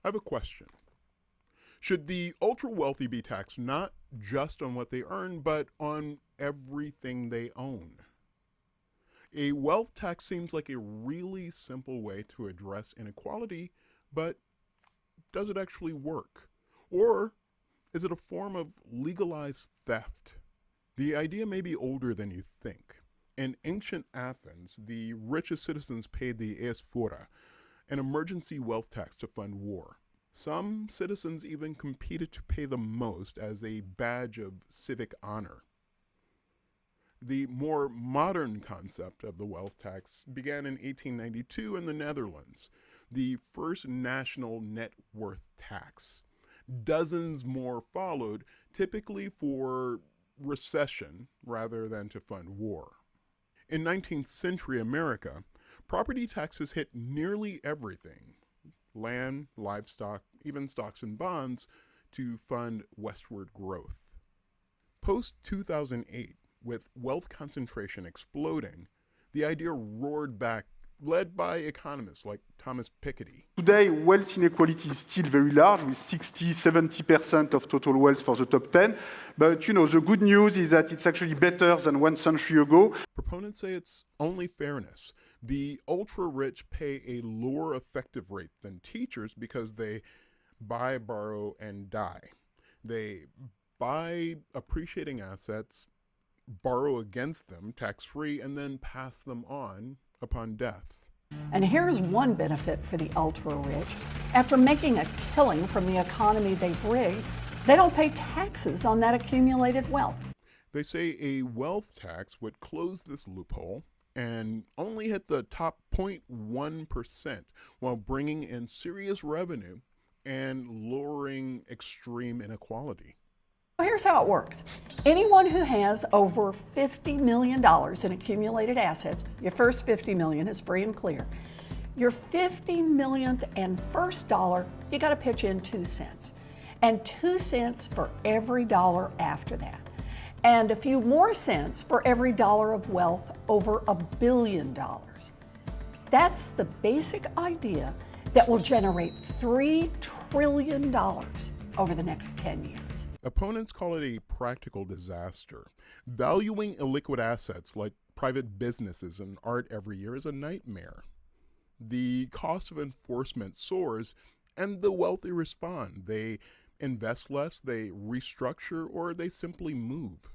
I have a question. Should the ultra-wealthy be taxed not just on what they earn, but on everything they own? A wealth tax seems like a really simple way to address inequality, but does it actually work? Or is it a form of legalized theft? The idea may be older than you think. In ancient Athens, the richest citizens paid the eisphora, an emergency wealth tax to fund war. Some citizens even competed to pay the most as a badge of civic honor. The more modern concept of the wealth tax began in 1892 in the Netherlands, the first national net worth tax. Dozens more followed, typically for recession rather than to fund war. In 19th century America, property taxes hit nearly everything, land, livestock, even stocks and bonds, to fund westward growth. Post-2008, with wealth concentration exploding, the idea roared back, led by economists like Thomas Piketty. Today, wealth inequality is still very large, with 60-70% of total wealth for the top 10. But, the good news is that it's actually better than 1 century ago. Proponents say it's only fairness. The ultra-rich pay a lower effective rate than teachers because they buy, borrow, and die. They buy appreciating assets, borrow against them tax-free, and then pass them on upon death. And here's one benefit for the ultra-rich. After making a killing from the economy they've rigged, they don't pay taxes on that accumulated wealth. They say a wealth tax would close this loophole and only hit the top 0.1% while bringing in serious revenue and lowering extreme inequality. Here's how it works. Anyone who has over $50 million in accumulated assets, your first $50 million is free and clear. Your 50 millionth and first dollar, you got to pitch in 2 cents. And 2 cents for every dollar after that. And a few more cents for every dollar of wealth over $1 billion. That's the basic idea that will generate $3 trillion over the next 10 years. Opponents call it a practical disaster. Valuing illiquid assets like private businesses and art every year is a nightmare. The cost of enforcement soars, and the wealthy respond. They invest less, they restructure, or they simply move.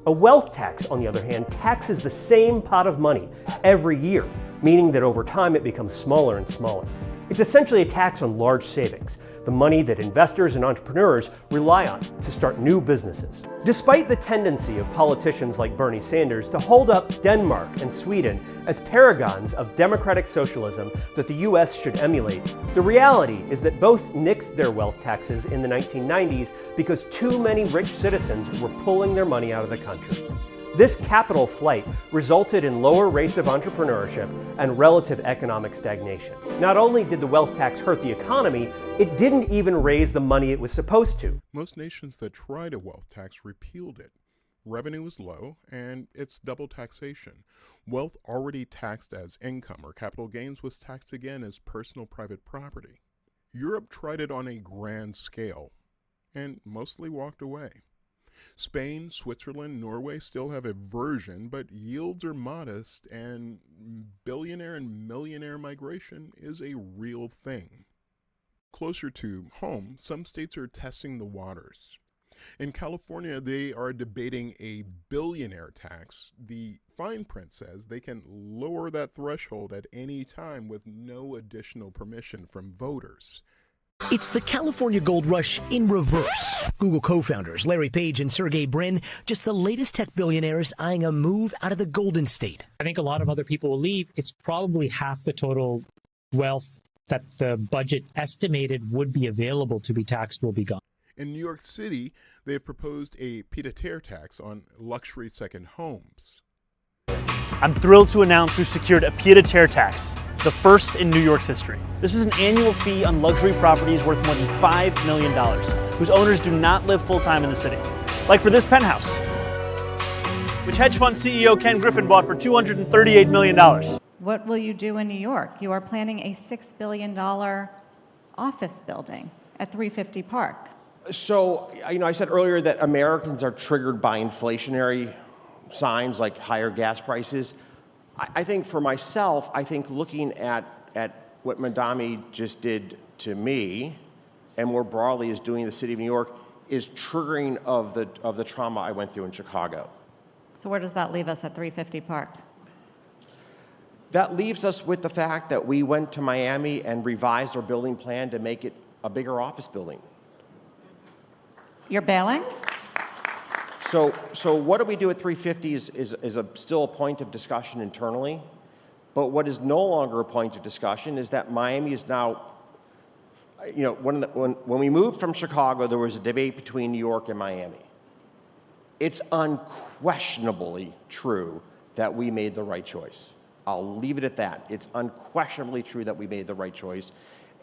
A wealth tax, on the other hand, taxes the same pot of money every year, meaning that over time it becomes smaller and smaller. It's essentially a tax on large savings, the money that investors and entrepreneurs rely on to start new businesses. Despite the tendency of politicians like Bernie Sanders to hold up Denmark and Sweden as paragons of democratic socialism that the US should emulate, the reality is that both nixed their wealth taxes in the 1990s because too many rich citizens were pulling their money out of the country. This capital flight resulted in lower rates of entrepreneurship and relative economic stagnation. Not only did the wealth tax hurt the economy, it didn't even raise the money it was supposed to. Most nations that tried a wealth tax repealed it. Revenue was low, and it's double taxation. Wealth already taxed as income or capital gains was taxed again as personal private property. Europe tried it on a grand scale, and mostly walked away. Spain, Switzerland, Norway still have a version, but yields are modest, and billionaire and millionaire migration is a real thing. Closer to home, some states are testing the waters. In California, they are debating a billionaire tax. The fine print says they can lower that threshold at any time with no additional permission from voters. It's the California gold rush in reverse. Google co-founders Larry Page and Sergey Brin, just the latest tech billionaires eyeing a move out of the Golden State. I think a lot of other people will leave. It's probably half the total wealth that the budget estimated would be available to be taxed will be gone. In New York City, they have proposed a pied-à-terre tax on luxury second homes. I'm thrilled to announce we've secured a pied-à-terre tax, the first in New York's history. This is an annual fee on luxury properties worth more than $5 million, whose owners do not live full-time in the city. Like for this penthouse, which hedge fund CEO Ken Griffin bought for $238 million. What will you do in New York? You are planning a $6 billion office building at 350 Park? So, I said earlier that Americans are triggered by inflationary signs like higher gas prices. I think for myself, I think looking at what Madame just did to me, and more broadly is doing the city of New York, is triggering of the trauma I went through in Chicago. So where does that leave us at 350 Park? That leaves us with the fact that we went to Miami and revised our building plan to make it a bigger office building. You're bailing? So what do we do at 350 is still a point of discussion internally, but what is no longer a point of discussion is that Miami is now, when we moved from Chicago, there was a debate between New York and Miami. It's unquestionably true that we made the right choice. I'll leave it at that. It's unquestionably true that we made the right choice.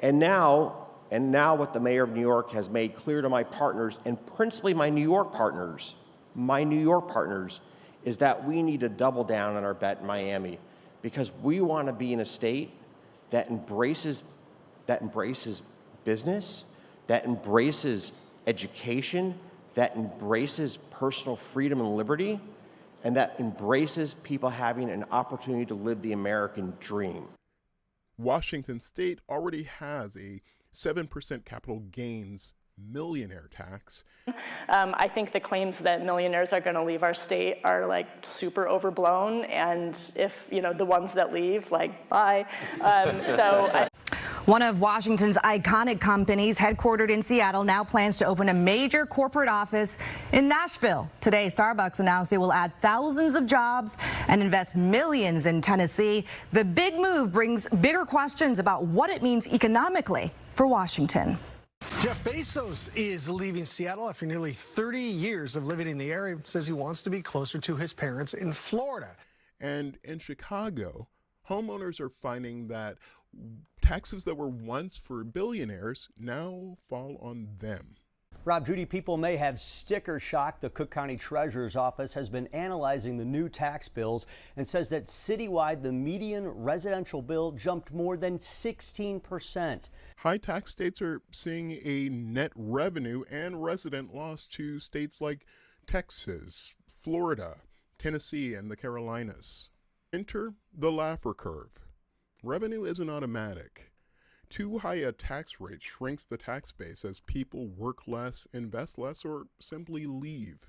And now what the mayor of New York has made clear to my partners, and principally my New York partners, is that we need to double down on our bet in Miami, because we want to be in a state that embraces business, that embraces education, that embraces personal freedom and liberty, and that embraces people having an opportunity to live the American dream. Washington State already has a 7% capital gains millionaire tax. I think the claims that millionaires are going to leave our state are like super overblown, and if the ones that leave, like, bye. One of Washington's iconic companies, headquartered in Seattle, now plans to open a major corporate office in Nashville. Today, Starbucks announced it will add thousands of jobs and invest millions in Tennessee. The big move brings bigger questions about what it means economically for Washington. Jeff Bezos is leaving Seattle after nearly 30 years of living in the area. Says he wants to be closer to his parents in Florida. And in Chicago, homeowners are finding that taxes that were once for billionaires now fall on them. Rob, Judy, people may have sticker shock. The Cook County Treasurer's Office has been analyzing the new tax bills and says that citywide, the median residential bill jumped more than 16%. High tax states are seeing a net revenue and resident loss to states like Texas, Florida, Tennessee, and the Carolinas. Enter the Laffer curve. Revenue isn't automatic. Too high a tax rate shrinks the tax base as people work less, invest less, or simply leave.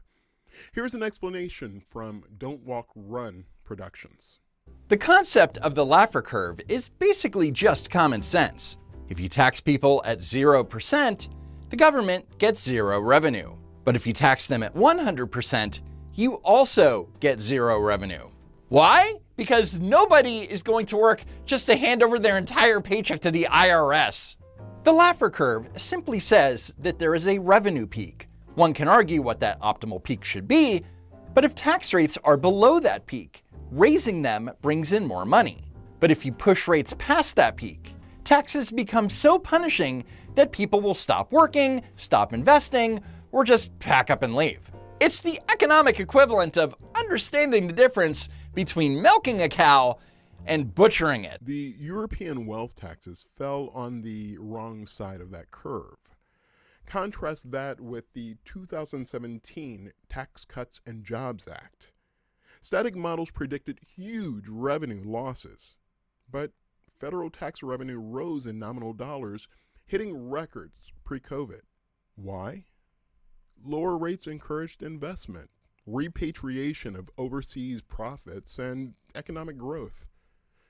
Here's an explanation from Don't Walk, Run Productions. The concept of the Laffer curve is basically just common sense. If you tax people at 0%, the government gets zero revenue. But if you tax them at 100%, you also get zero revenue. Why? Because nobody is going to work just to hand over their entire paycheck to the IRS. The Laffer curve simply says that there is a revenue peak. One can argue what that optimal peak should be, but if tax rates are below that peak, raising them brings in more money. But if you push rates past that peak, taxes become so punishing that people will stop working, stop investing, or just pack up and leave. It's the economic equivalent of understanding the difference between milking a cow and butchering it. The European wealth taxes fell on the wrong side of that curve. Contrast that with the 2017 Tax Cuts and Jobs Act. Static models predicted huge revenue losses, but federal tax revenue rose in nominal dollars, hitting records pre-COVID. Why? Lower rates encouraged investment, repatriation of overseas profits, and economic growth.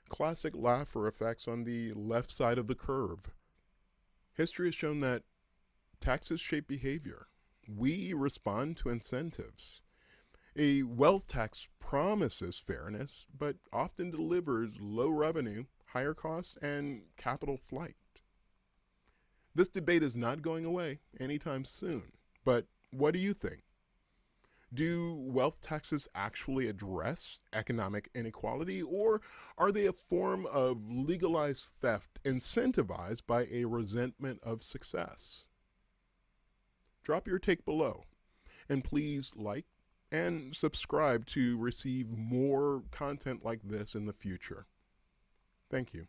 Classic Laffer effects on the left side of the curve. History has shown that taxes shape behavior. We respond to incentives. A wealth tax promises fairness, but often delivers low revenue, higher costs, and capital flight. This debate is not going away anytime soon, but what do you think? Do wealth taxes actually address economic inequality, or are they a form of legalized theft incentivized by a resentment of success? Drop your take below, and please like and subscribe to receive more content like this in the future. Thank you.